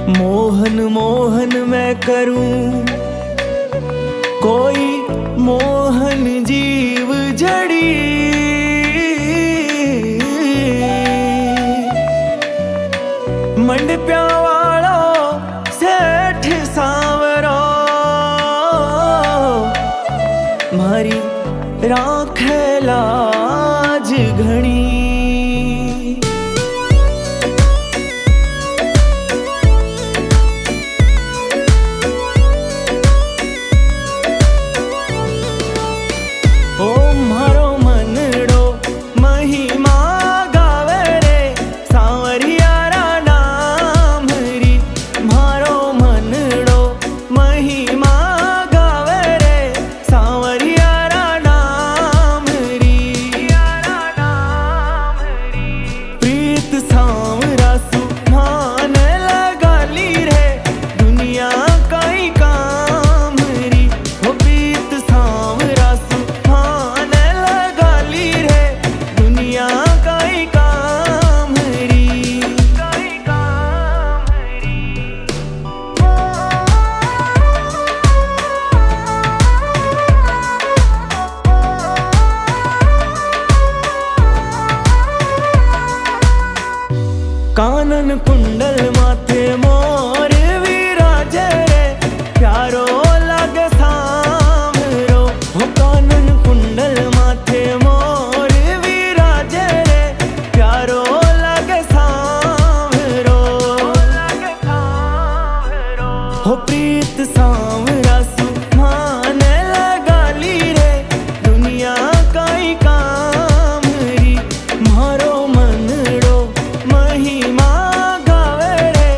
मोहन मोहन मैं करूं कोई मोहन जीव जड़ी। मंडप्या वालो सेठ सांवरो मारी राखे लाज घणी। ओ मारो मनड़ो महिमा गावे रे सांवरिया रा नाम री। मारो मनड़ो महिमा गावे रे सांवरिया रा नाम री। प्रीत सांवरा सु मान लगाली रे दुनिया कई काम री। वो प्रीत सांवरा सु मान लगाली रे दुनिया कई काम री। कानन कुंडल माथे मोर विराजे रे प्यारो लागे सांवरो। हो कानन कुंडल माथे मोर विराजे रे प्यारो लागे सांवरो। हो प्रीत सांवरा सु मान लगाली रे दुनिया कई काम री। मारो मनड़ो महिमा गावे रे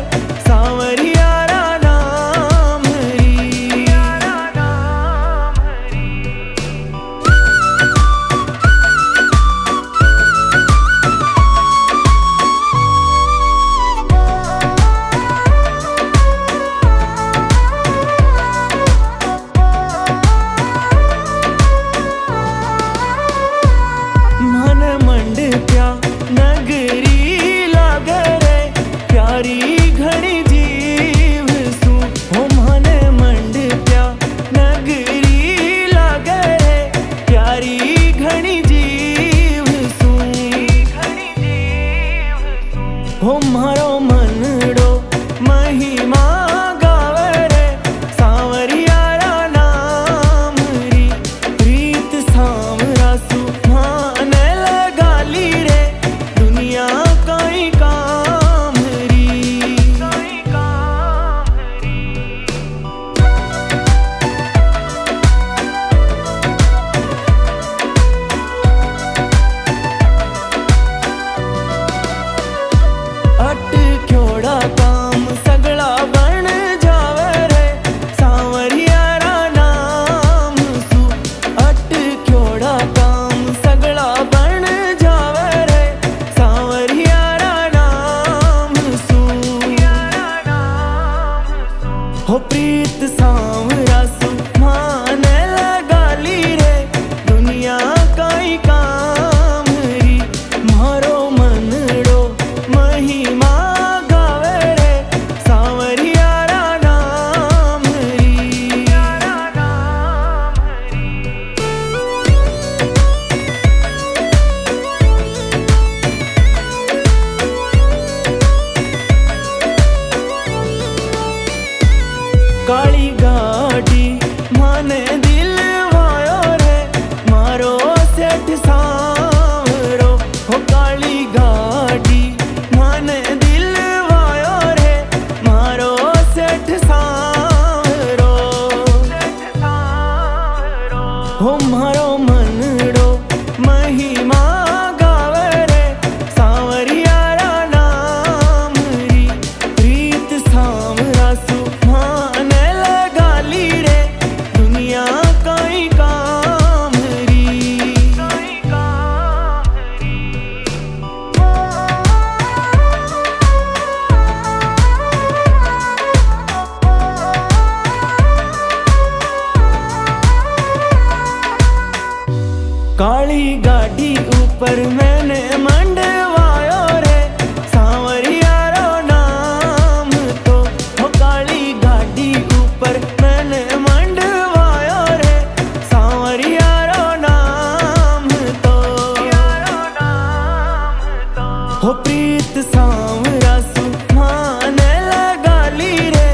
हो प्रीत सांवरा सुहान लगाली रे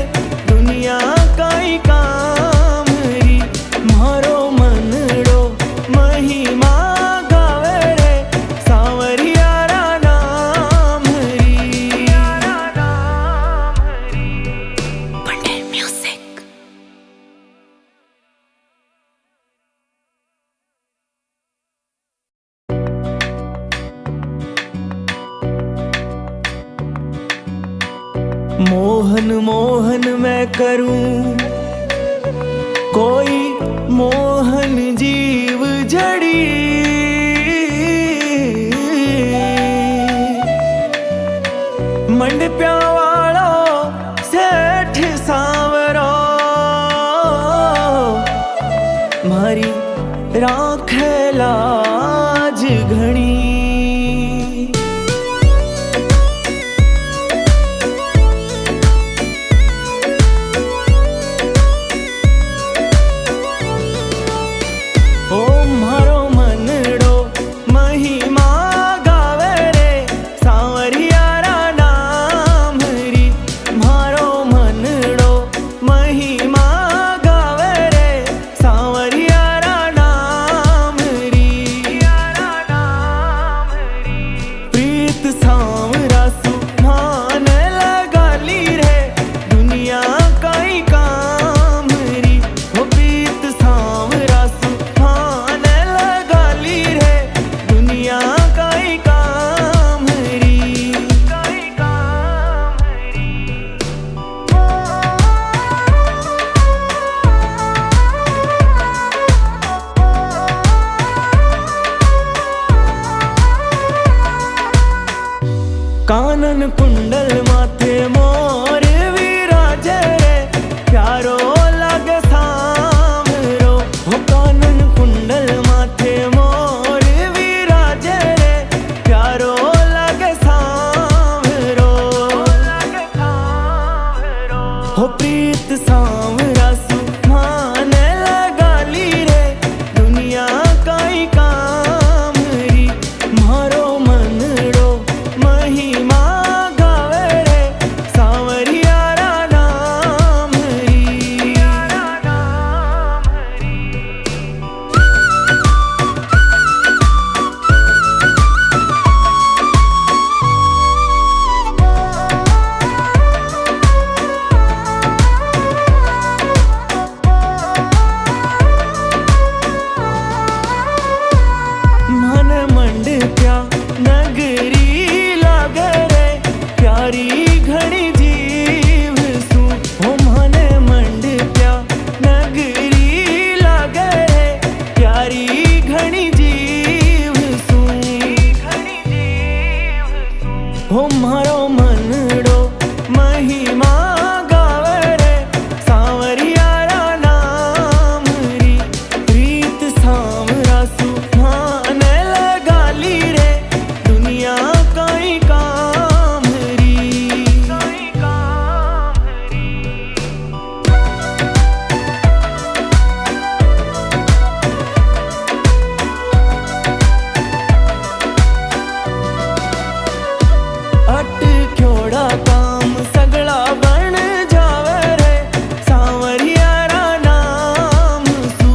दुनिया काई काम री मारो मनड़ो महिमा गावे रे सांवरियारा नाम री। पटेल म्यूजिक। मोहन मोहन मैं करूं कोई मोहन जीव जड़ी मंडप्या वालो सेठ सांवरो मारी राखे लाज घणी। ओ मारो मनड़ो महिमा गावे रे सांवरियारा नाम री मारो मनड़ो महिमा गावे रे सांवरियारा नाम री। प्रीत सांवरा सुहान लगाली रे दुनिया काई काम री हो प्रीत सांवरा सुहान लगाली रे दुनिया काई काम री। कानन कुंडल माथे मोर विराजे रे प्यारो लागे सांवरो हो कानन कुंडल माथे मोर विराजे रे प्यारो लागे सांवरो हो प्रीत सांवरा सुहान लगाली रे दुनिया काई काम री मारो मनड़ो महिमा गावे रे सांवरियारा नाम री। मन मंडप्या नगरी लागे रे प्यारी घणी जीव सू हो मन मंडप्या नगरी लागे रे प्यारी घणी जीव सू हो मारो मनड़ो महिमा गावे रे सांवरियारा नाम री प्रीत सांवरा सुहान लगाली रे दुनिया काई काम री। अटक्योड़ा काम सगला बन जावे रे सांवरियारा नाम सू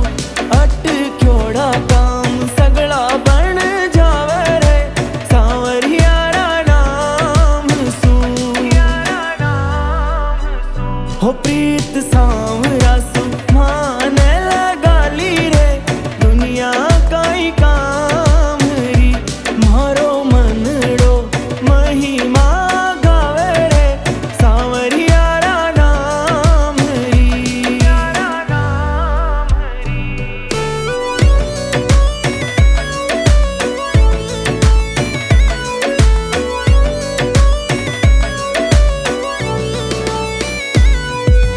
अटक्योड़ा काम सगला बन जावे रे सांवरियारा नाम सू हो प्रीत सांवरा सुहान लगाली रे दुनिया काई काम री मारो मनड़ो महिमा गावे रे सांवरियारा नाम री।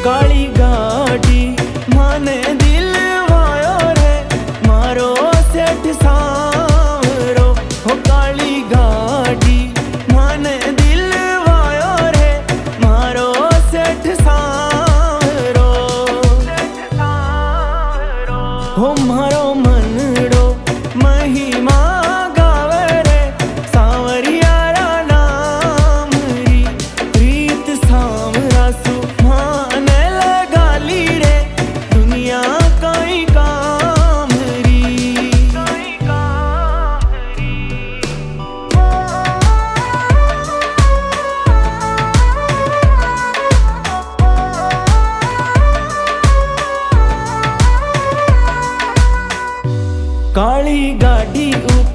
काली गाड़ी माने दिल वायो रे मारो सेठ सांवरो हो काली गाड़ी माने दिल वायो रे मारो सेठ सांवरो हो मारो मनड़ो महिमा गावे रे सांवरियारा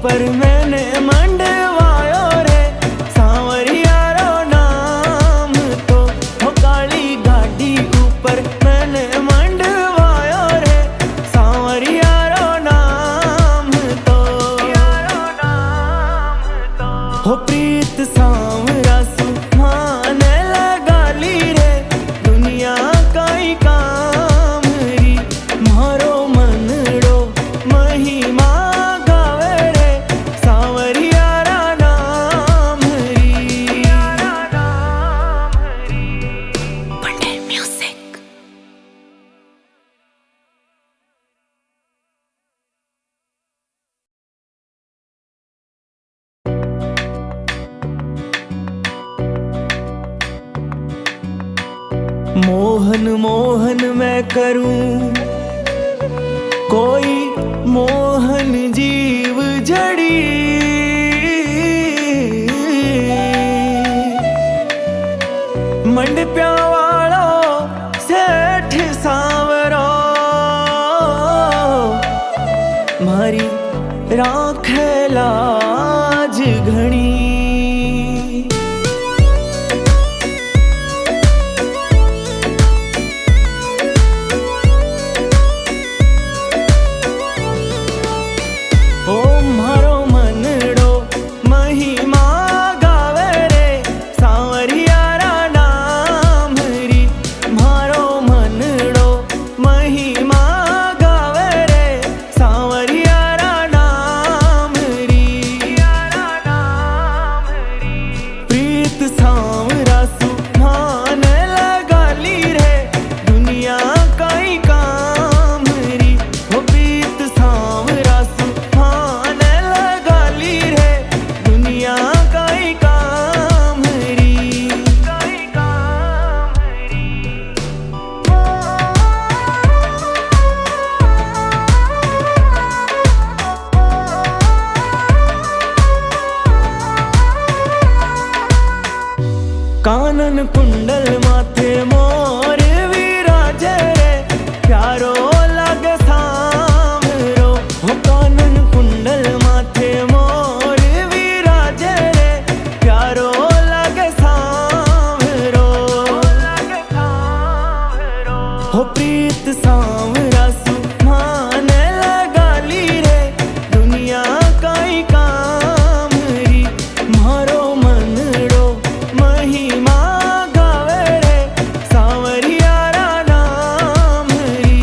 ऊपर मैंने मंडवायो रे सांवरिया रो नाम तो। हो काली गाड़ी ऊपर मैंने मंडवायो रे सांवरिया रो नाम तो। हो प्रीत सांवरा सुहाने लगा ली रे दुनिया काई काम री। मारो मनड़ो महिमा गावे रे सांवरिया रा नाम री। Pandey Music. मोहन मोहन मैं करूं कोई मोहन जीव जड़ी। मंडप्या वालो सेठ सांवरो मारी राखे लाज घणी। ओ मारो मनड़ो महिमा गावे रे सांवरिया रा नाम री। मारो मनड़ो महिमा गावे रे सांवरिया रा नाम री। प्रीत सांवरा सुहान लगा ली रे दुनिया काई काम री। हो प्रीत सांवरा सुहान लगा ली रे दुनिया काई काम री। कानन कुंडल माथे मोर विराजे रे प्यारो लागे सांवरो। हो कानन कुंडल माथे मोर विराजे रे प्यारो लागे सांवरो। हो प्रीत सांवरा सुहान लगा ली रे दुनिया काई काम री। मारो मनड़ो महिमा गावे रे सांवरिया रा नाम री।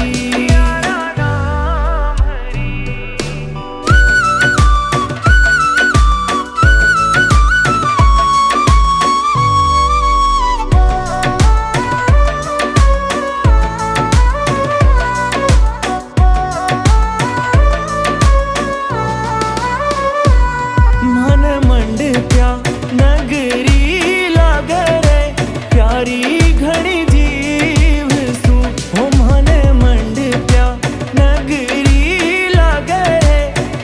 मन मंडप्या नगरी लागे रे प्यारी घणी जीव सू। हो मन मंडप्या नगरी लागे रे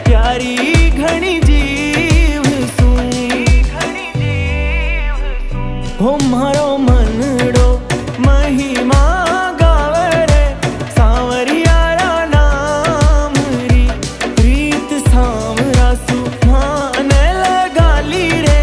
प्यारी घणी जीव सू। हो मारो मनड़ो महिमा गावे रे सांवरिया रा नाम री। प्रीत सांवरा सुहान लगा ली रे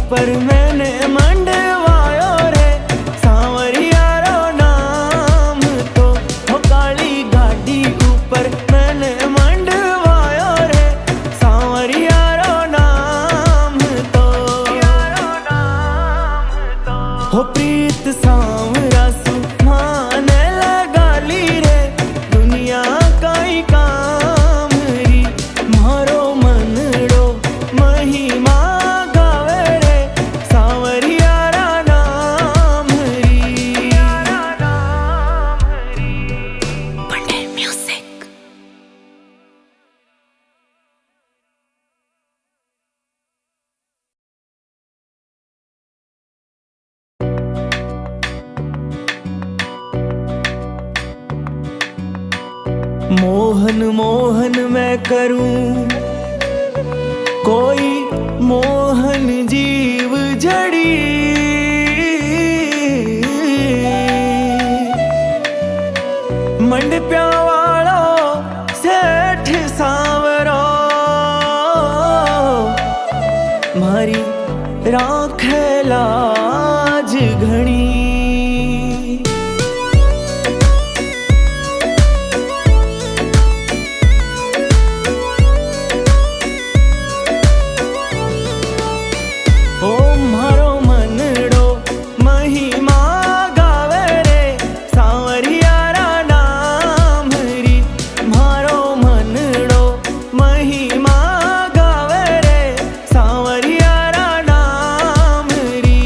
ऊपर मैंने मंडवायो रे सांवरिया रो नाम तो हो काली गाड़ी ऊपर मैंने मंडवायो रे सांवरिया रो नाम तो हो प्रीत सांवरा सुहाने लगा ली रे दुनिया काई काम री मारो मनड़ो महिमा गावे रे सांवरिया रा नाम री। Pandey Music. मोहन मोहन मैं करूं कोई मोहन जीव जड़ी मंडप्या वालो सेठ सांवरो मारी राखे लाज घणी। ओ मारो मनड़ो महिमा गावे रे सांवरिया रा नाम री मारो मनड़ो महिमा गावे रे सांवरिया रा नाम री।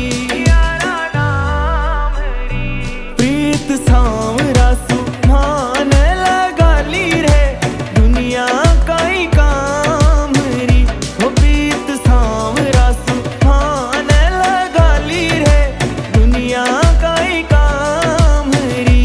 प्रीत सांवरा सुहान लगा ली रे दुनिया काई काम री हो प्रीत सांवरा सुहान लगा ली रे दुनिया काई काम री।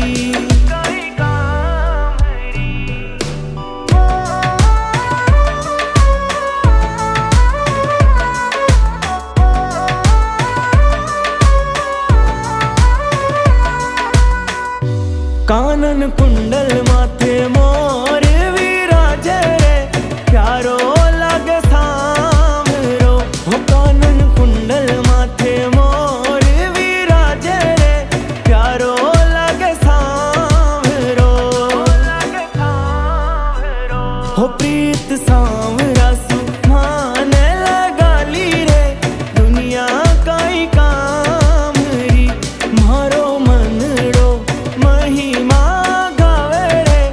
कानन कुंडल माथे मोर विराजे रे प्यारो लागे सांवरो हो कानन कुंडल माथे मोर विराजे रे प्यारो लागे सांवरो हो प्रीत सांवरा सुहान लगा ली रे दुनिया काई काम री मारो मनड़ो महिमा गावे रे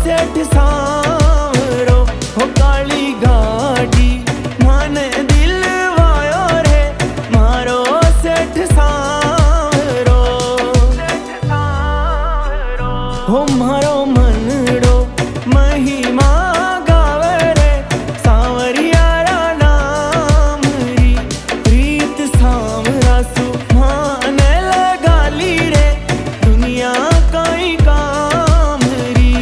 सेठ सांवरो हो काली गाड़ी माने दिलवायो रे मारो सेठ सांवरो हो मारो मनड़ो महिमा गावे रे सांवरियारा नाम री प्रीत सांवरा सुभाने लगाली रे दुनिया काई काम री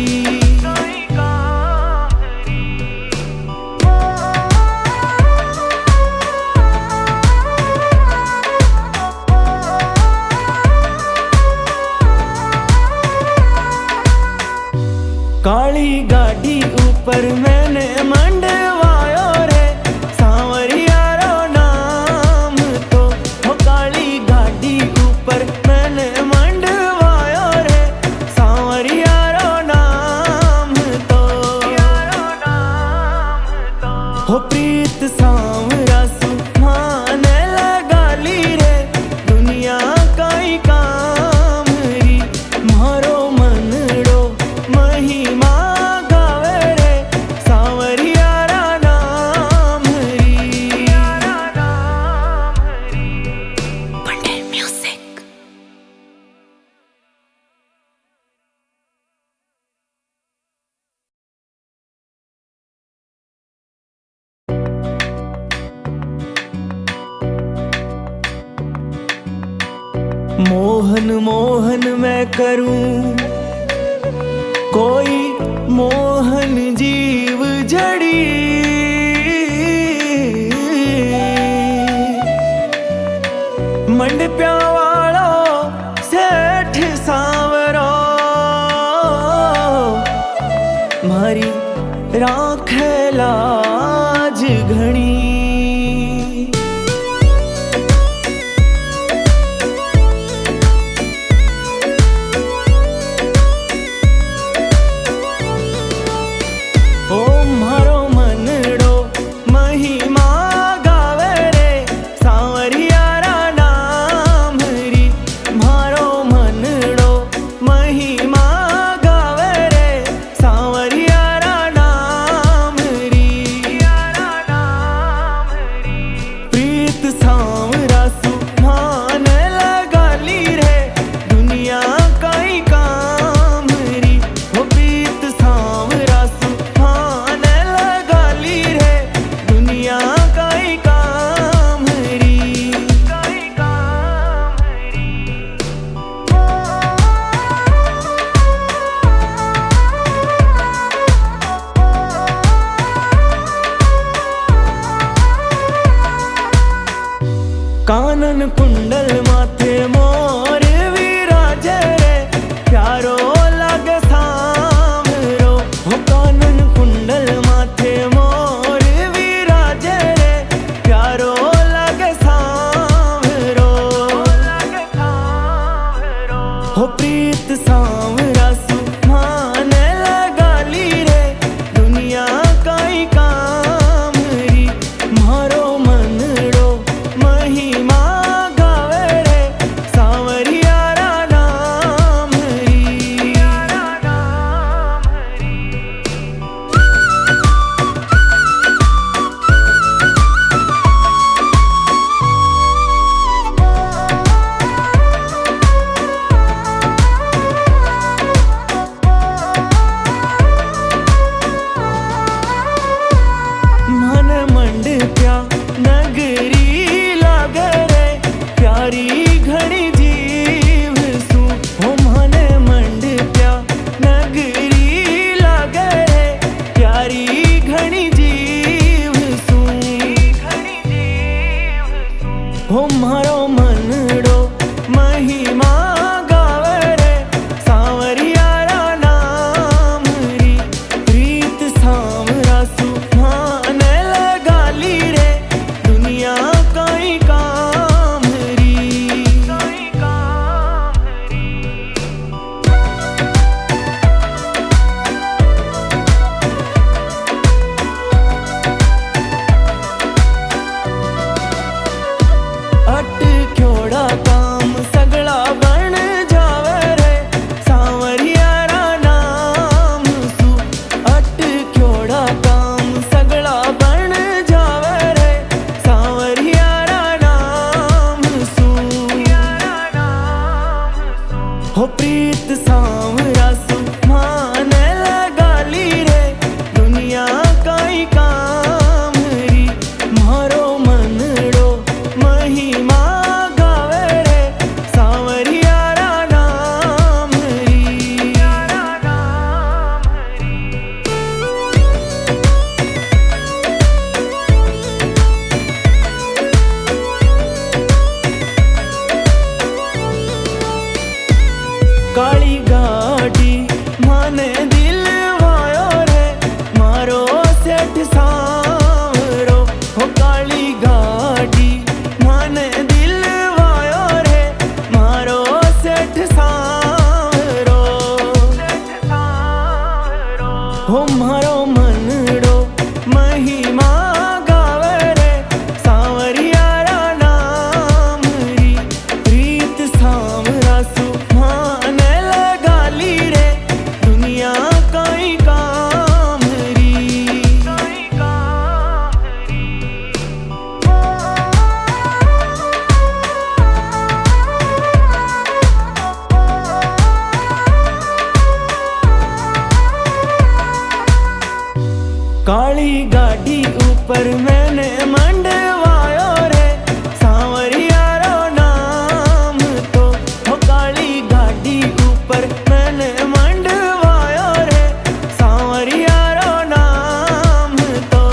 काली गाड़ी ऊपर मैंने मंडवायो रे सांवरियारो नाम तो हो काली गाड़ी ऊपर मैंने मंडवायो रे सांवरियारो नाम तो हो प्रीत सांवरा सुभाने लगाली रे दुनिया काई काम री मारो मनड़ो महिमा गावे रे सांवरियारा नाम री Pandey Music. मोहन मोहन मैं करूं कोई मोहन जीव जड़ी मंडप्या वालो सेठ सांवरो मारी राखे लाज घणी ओ मारो मनड़ो महिमा गावे रे सांवरियारा नाम री मारो मनड़ो महिमा गावे रे सांवरियारा नाम री प्रीत सांवरा सुभाने लगाली रे दुनिया काई काम री हो प्रीत सांवरा सुभाने लगाली रे दुनिया काई काम री कानन कुंडल माथे मोर विराजे रे प्यारो लागे सांवरो हो कानन कुंडल माथे मोर विराजे रे प्यारो लागे सांवरो हो प्रीत सांवरा सुभाने लगाली रे दुनिया काई काम री मारो मनड़ो महिमा गावे हो मारो मनड़ो महिमा गावे रे सांवरिया रा नाम री प्रीत सांवरा सुभाने लगाली रे दुनिया काई काम री काली गाड़ी ऊपर मैंने मंडवायो रे सांवरिया रो नाम तो हो काली गाड़ी ऊपर मैंने मंडवायो रे सांवरिया रो नाम तो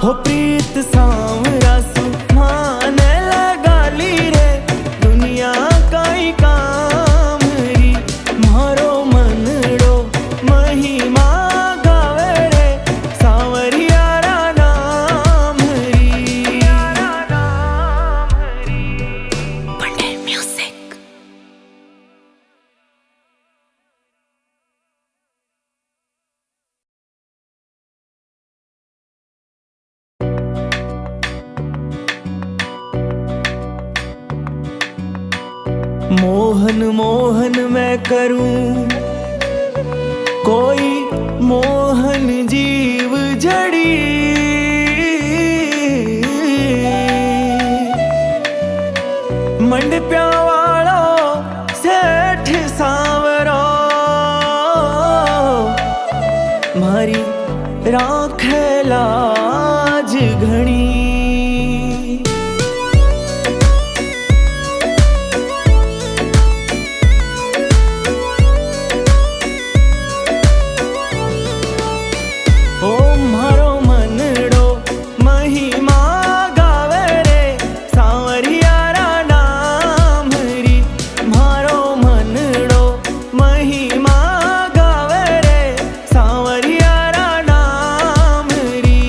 हो प्रीत सांवरा सुभाने लगाली रे दुनिया काई काम री मारो मनड़ो महिमा गावे रे सांवरिया रा नाम री Pandey Music. मोहन मोहन मैं करूं कोई मोहन जीव जड़ी मंडप्या वालो सेठ सांवरो मारी राखे लाज घणी ओ मारो मनड़ो महिमा गावे रे सांवरिया रा नाम री मारो मनड़ो महिमा गावे रे सांवरिया रा नाम री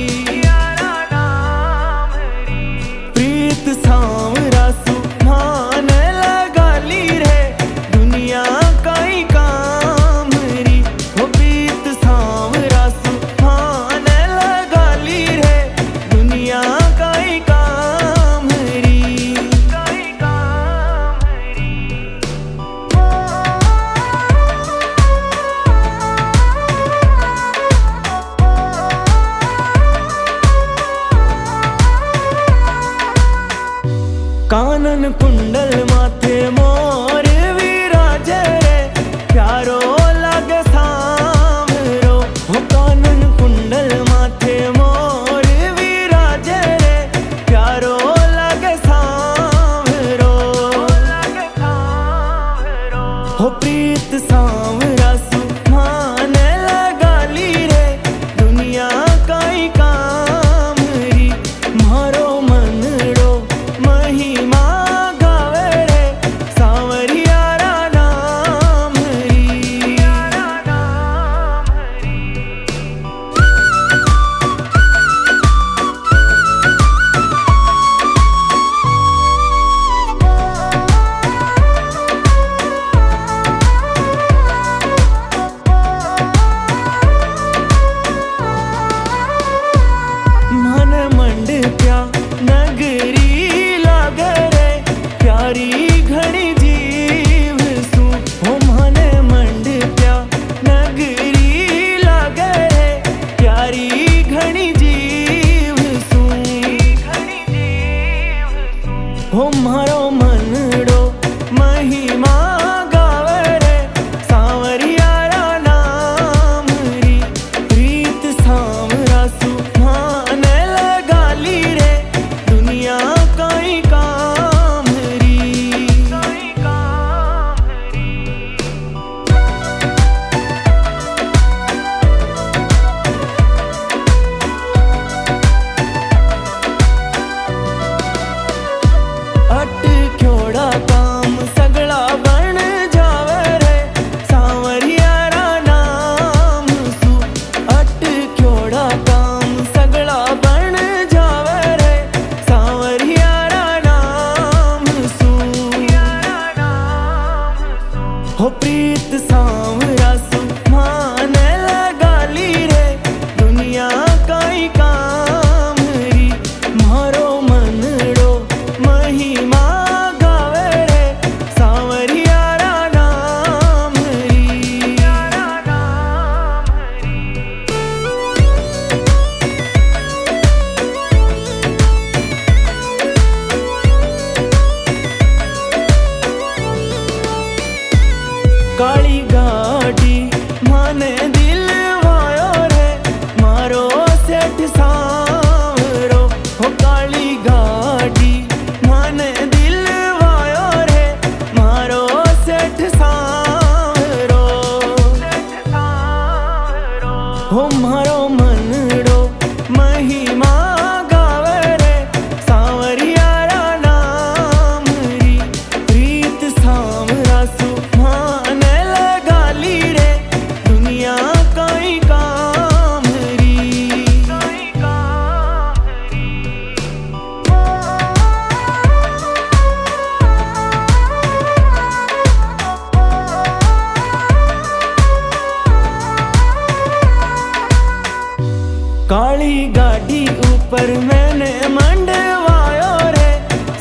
काली गाड़ी ऊपर मैंने मंडवायो रे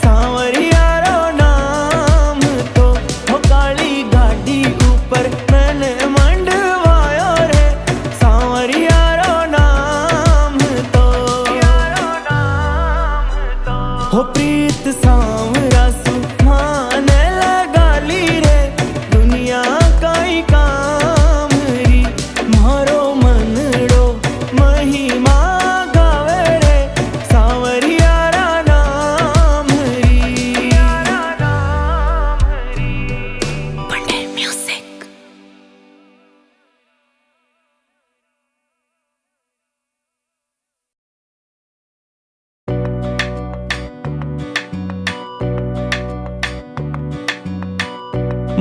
सांवरिया रो नाम तो। हो काली गाड़ी ऊपर मैंने मंडवायो रे सांवरिया रो नाम तो। हो प्रीत सांवरा सुहाने लगा ली रे दुनिया काई काम री। मारो मनड़ो महिमा गावे रे सांवरिया रा नाम री। Pandey Music.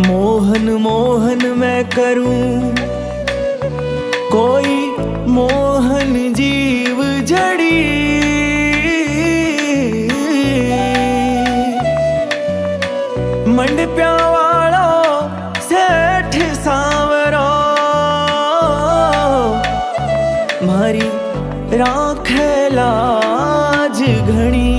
मोहन मोहन मैं करूं कोई मोहन जीव जड़ी। मंडप्या वालो सेठ सांवरो मारी राखे लाज घणी।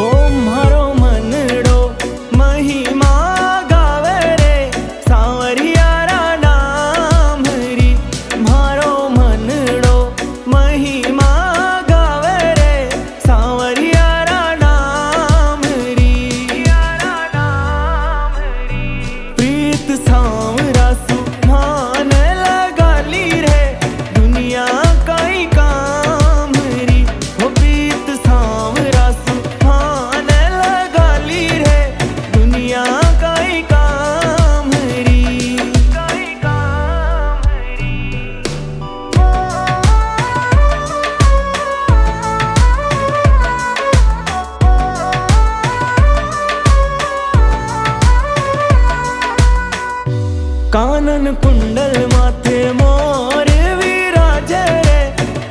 ओ मारो मनड़ो महिमा गावे रे सांवरिया रा नाम री। मारो मनड़ो महिमा गावे रे सांवरिया रा नाम री। प्रीत सांवरा सुहाने लगा ली रे दुनिया काई काम री। हो प्रीत सांवरा सुहाने लगा ली रे दुनिया काई काम री। कानन कुंडल माथे मोर विराजे रे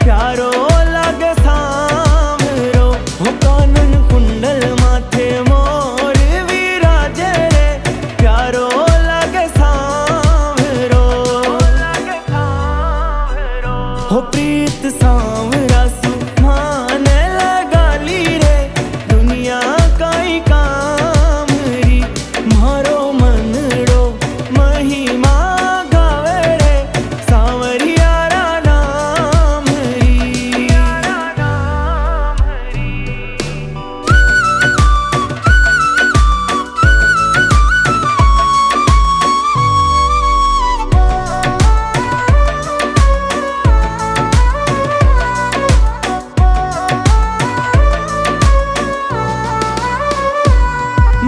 प्यारो लागे सांवरो। हो कानन कुंडल माथे मोर विराजे रे प्यारो लागे सांवरो। हो प्रीत सांवरा सुहाने लगा ली रे दुनिया काई काम री। मारो मनड़ो महिमा गावे रे सांवरिया रा नाम री।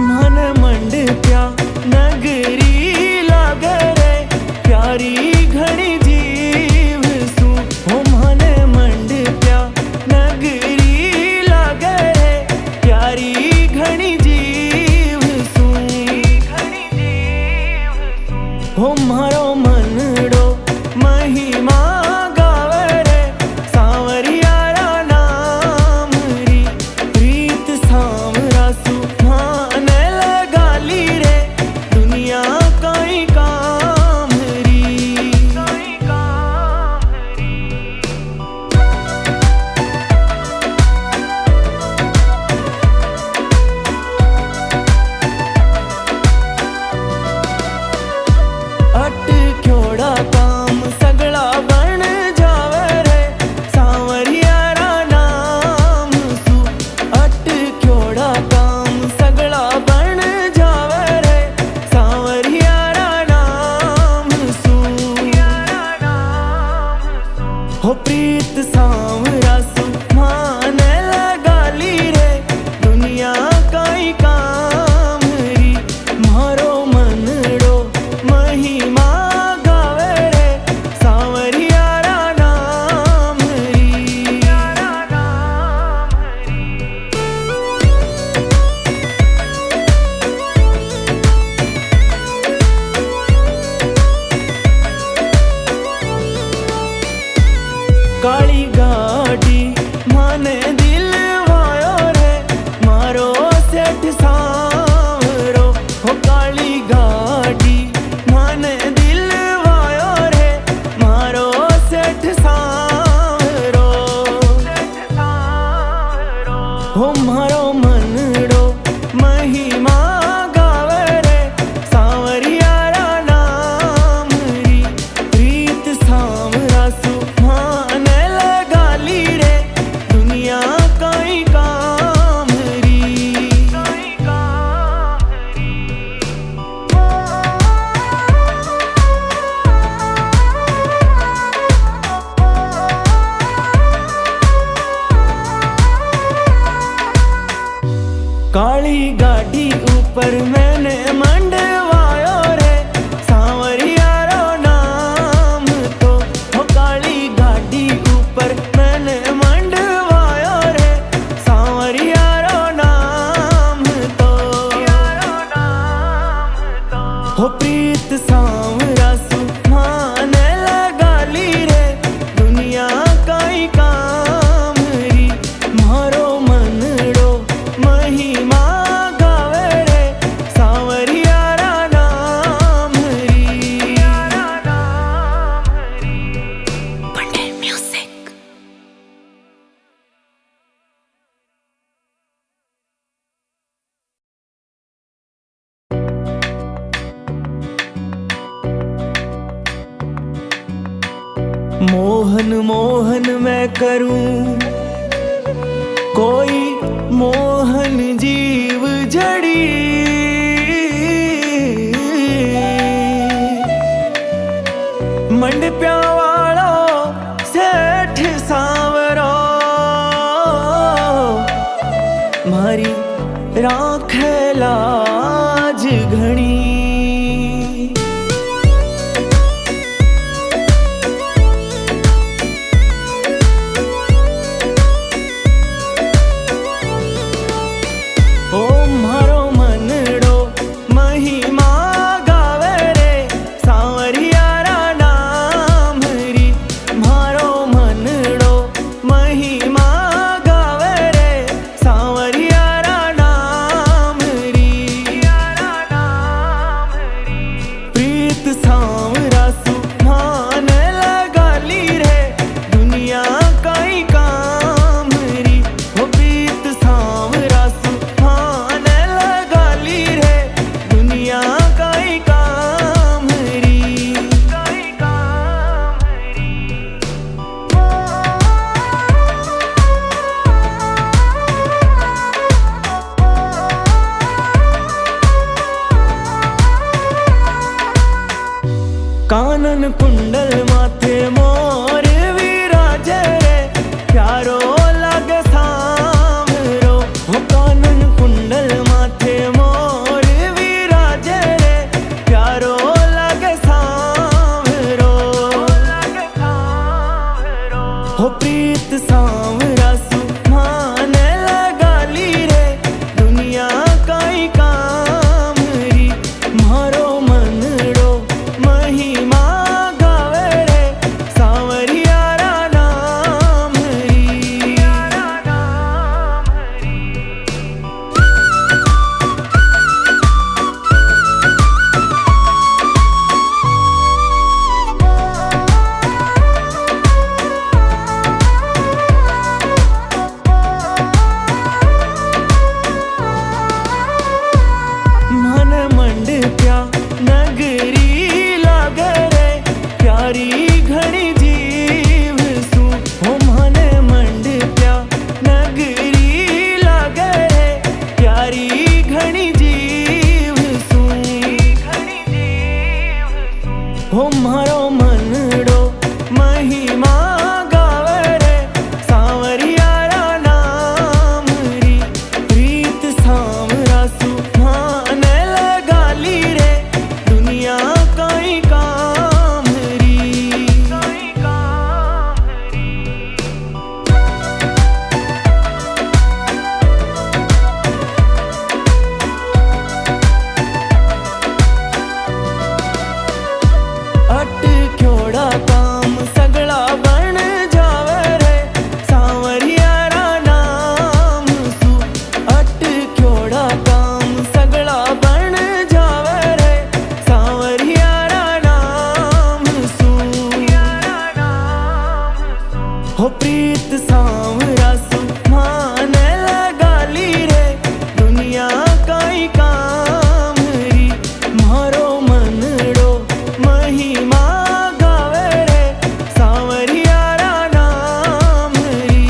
मन मंडप्या नगरी लागे रे प्यारी घणी जीव सू। हो मन मंडप्या नगरी लागे रे प्यारी घणी जीव सू। हो मारो मनड़ो महिमा गावे रे सांवरिया रा नाम री। प्रीत सांवरा सुहाने लगा ली रे दुनिया काई काम री। अटक्योड़ा काम सगला बन जावे रे सांवरिया रा नाम सू। अटक्योड़ा काम सगला बन जावे रे सांवरिया रा नाम सू। हो प्रीत सांवरा सुहाने लगा ली रे दुनिया काई काम री। मारो मनड़ो महिमा गावे रे सांवरिया रा नाम री। काली गाड़ी काली गाड़ी ऊपर मैंने मंडवायो रे सांवरिया रो नाम तो। हो काली गाड़ी ऊपर मैंने मंडवायो रे सांवरिया रो नाम तो। हो प्रीत सांवरा सु माने लगा ली रे दुनिया काई काम री। मारो मनड़ो महिमा गावे रे सांवरिया रा नाम री। Pandey Music. मोहन मोहन मैं करूं कोई मोहन जीव जड़ी। मंडप्या वालो सेठ सांवरो मारी राखे लाज घणी। ओ मारो मनड़ो महिमा गावे रे सांवरिया रा नाम री। मारो मनड़ो महिमा गावे रे सांवरिया रा नाम री। प्रीत सांवरा सु माने लगा ली रे दुनिया काई काम री। हो प्रीत सांवरा सु माने लगा ली रे दुनिया काई काम री। कानन कुंडल माथे मोर विराजे रे प्यारो लागे सांवरो। हो कानन कुंडल माथे मोर विराजे रे प्यारो लागे सांवरो। हो प्रीत सांवरा सु माने लगा ली रे दुनिया काई काम री। मारो मनड़ो महिमा गावे रे सांवरिया रा नाम री। मन मंडप्या नगरी लागे रे प्यारी घणी जीव सु। हो मन मंडप्या नगरी लागे रे प्यारी घणी जीव सु। हो मारो मनड़ो महिमा गावे रे सांवरिया रा नाम री। प्रीत सांवरा सु माने लगा ली रे दुनिया काई काम री। अटक्योड़ा काम सगला बन जावे रे सांवरिया रा नाम सु। अटक्योड़ा काम सगला बन जावे रे सांवरिया रा नाम सु। हो प्रीत सांवरा सु माने लगा ली रे दुनिया काई काम री। मारो मनड़ो महिमा गावे रे सांवरिया रा नाम री।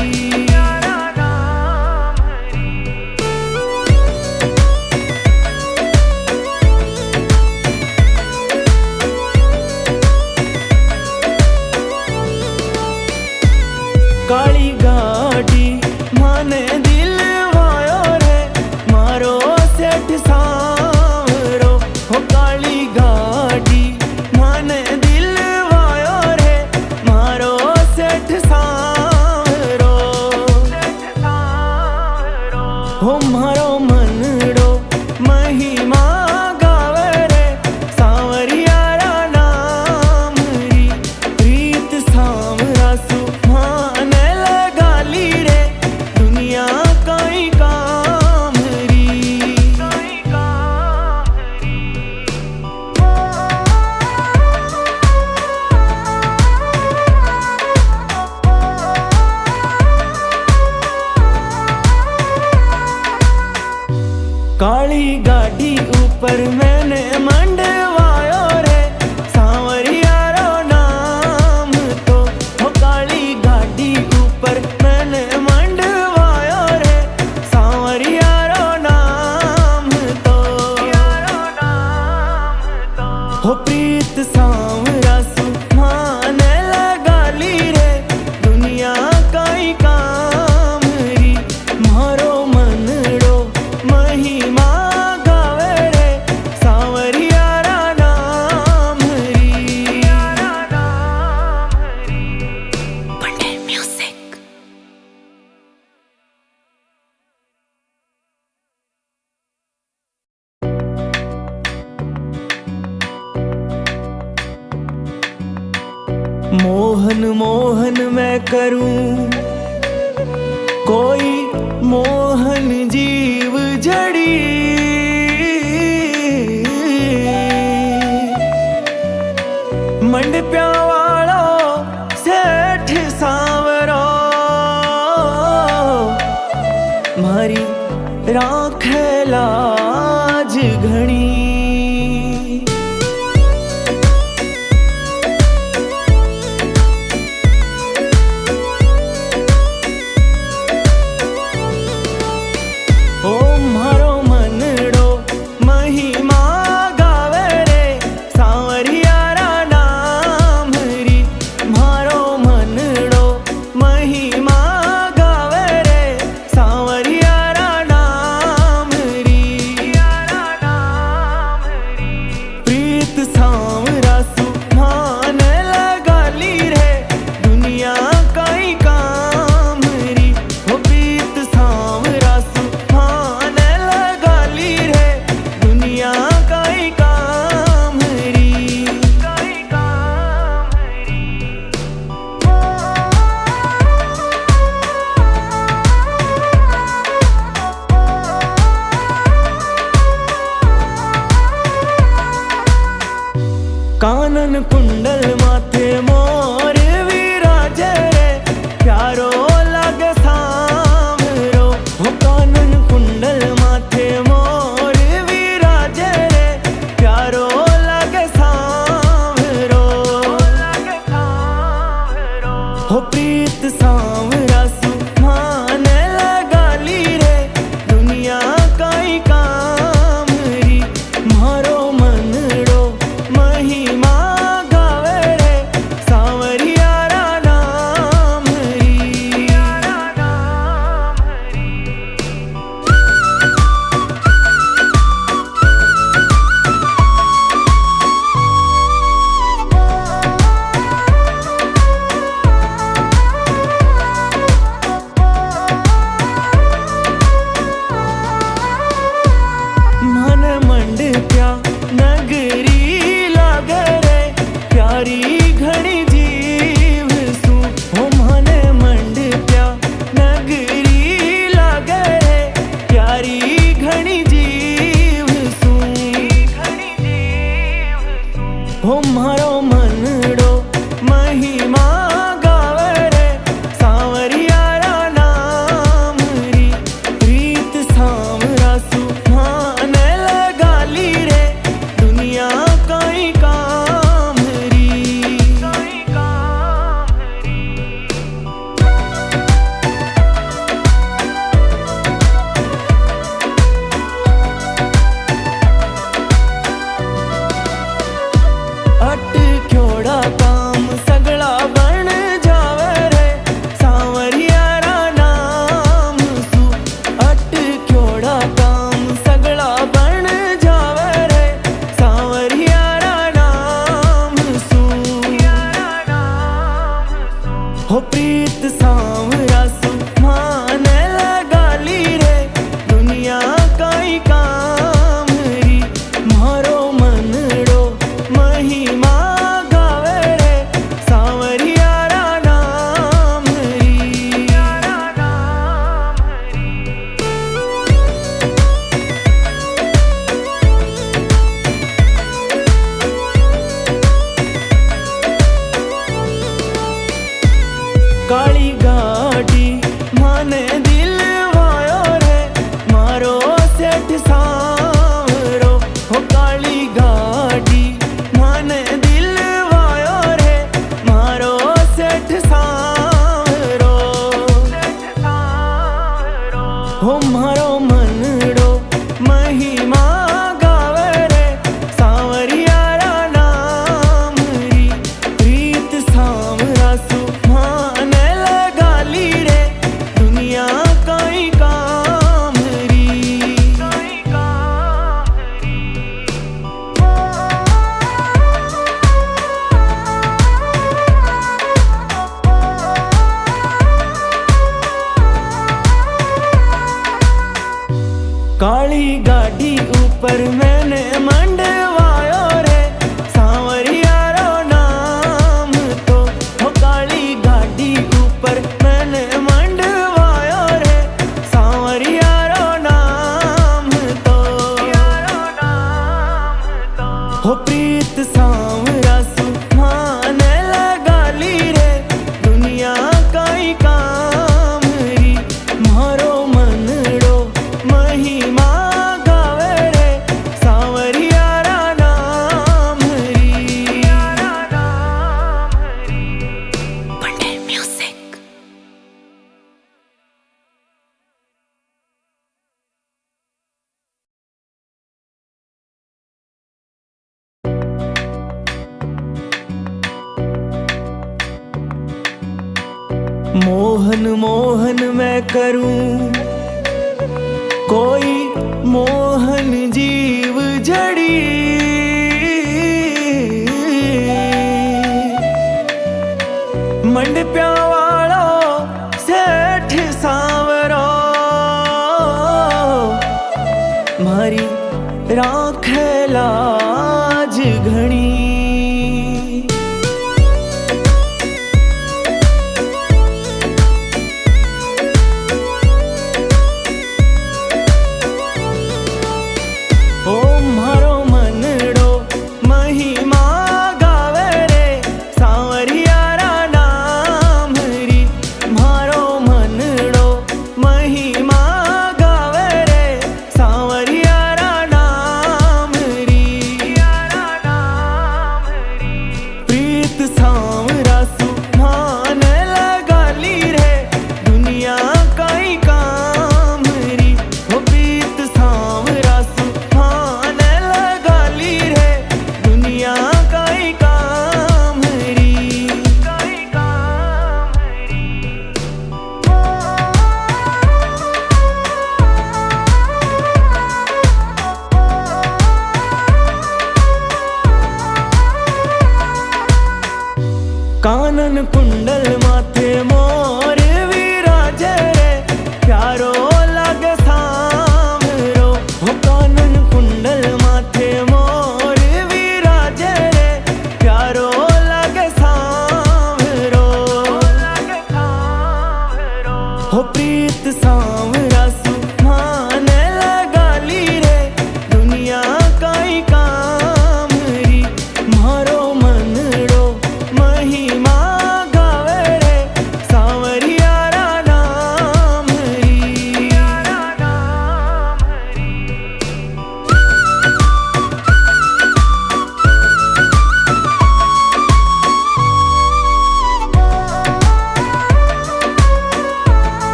काली गाड़ी माने दिल वायो रे मारो सेठ सांवरो हो काली गाड़ी माने दिल वायो रे मारो सेठ सांवरो हो मारो मनड़ो महिमा गावे रे सांवरियारा नाम री प्रीत सांवरा सुहाने लगाली रे दुनिया काई काम री काली गाड़ी ऊपर मैंने मंडवायो रे सांवरियारो नाम तो हो काली गाड़ी ऊपर मैंने मंडवायो रे सांवरियारो नाम तो हो प्रीत सांवरा सुहाने लगाली रे दुनिया काई काम री मारो मनड़ो महिमा गावे रे सांवरियारा नाम री Pandey Music. मोहन मोहन मैं करूं कोई मोहन जीव जड़ी मंडप्या वालो सेठ सांवरो मारी राखे लाज घणी ओ मारो मनड़ो महिमा गावे रे सांवरियारा नाम री मारो मनड़ो महिमा गावे रे सांवरियारा नाम री हो मारो मनड़ो महिमा गावे रे सांवरिया रा नाम री प्रीत सांवरासु माने लगाली रे दुनिया कई काम री काली गाड़ी ऊपर मैंने मंडवायो रे सांवरिया रो नाम तो हो काली गाड़ी ऊपर मैंने मंडवायो रे सांवरिया रो नाम तो हो प्रीत सांवरासु माने लगाली रे दुनिया कई काम री मारो मनड़ो महिमा गावे रे सांवरिया रा नाम री Pandey Music. मोहन मोहन मैं करूं कोई मोहन जीव जड़ी मंडप्या वालो सेठ सांवरो मारी राखे लाज घणी ओ मारो मनड़ो महिमा गावे रे सांवरिया रा नाम री मारो मनड़ो महिमा गावे रे सांवरिया रा नाम री प्रीत सांवरासु माने लगाली रे दुनिया कई काम री हो प्रीत सांवरासु माने लगाली रे दुनिया कई काम री कानन कुंडल माथे मोर विराजे रे प्यारो लगे सांवरो हो कानन कुंडल माथे मोर विराजे रे प्यारो लगे सांवरो हो प्रीत सांवरासु माने लगाली रे दुनिया कई काम री मारो मनड़ो महिमा गावे रे सांवरिया रा नाम री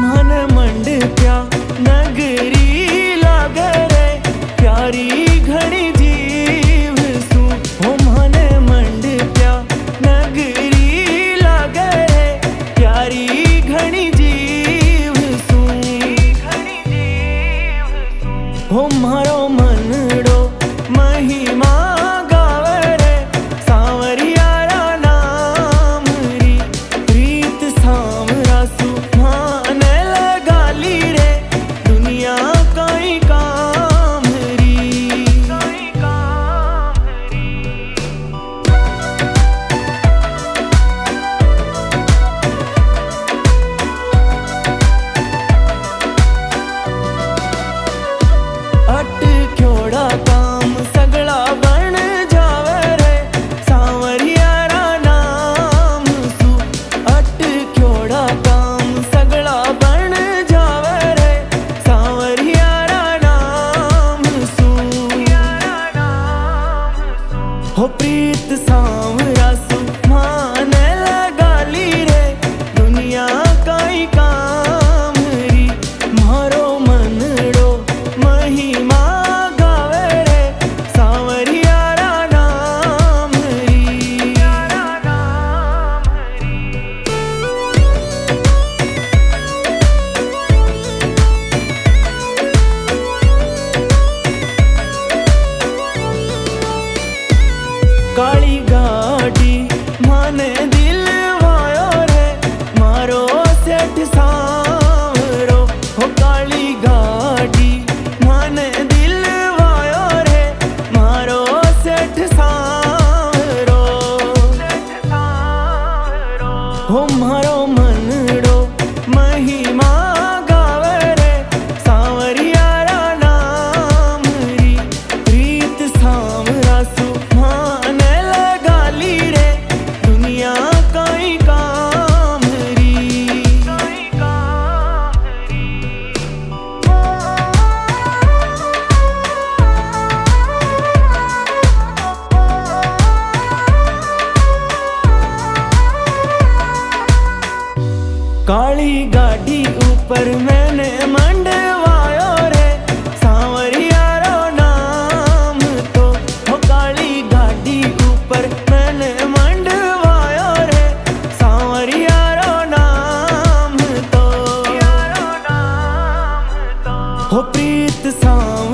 मन मंडप्या नगरी लागे रे प्यारी घड़ी जीव सु हो मन मंडप्या नगरी लागे रे प्यारी घड़ी जीव सु हो मारो मनड़ो महिमा गावे रे सांवरिया रा नाम री प्रीत सांवरासु माने लगाली रे दुनिया कई काम री अटक्योड़ा काम सगला बन जावे रे सांवरिया रा नाम सु अटक्योड़ा काम सगला बन जावे रे सांवरिया रा नाम सु हो प्रीत सांवरासु काली गाड़ी माने दिल वायो रे मारो सेठ सांवरो हो काली गाड़ी माने दिल वायो रे मारो सेठ सांवरो हो मारो मनड़ो महिमा गावे रे सांवरियारा नाम री प्रीत सांवरा सु माने लगाली रे दुनिया काई काम री काली गाड़ी ऊपर मैंने मंडवायो रे सांवरियारो नाम तो हो काली गाड़ी ऊपर मैंने मंडवायो रे सांवरियारो नाम तो हो प्रीत सांव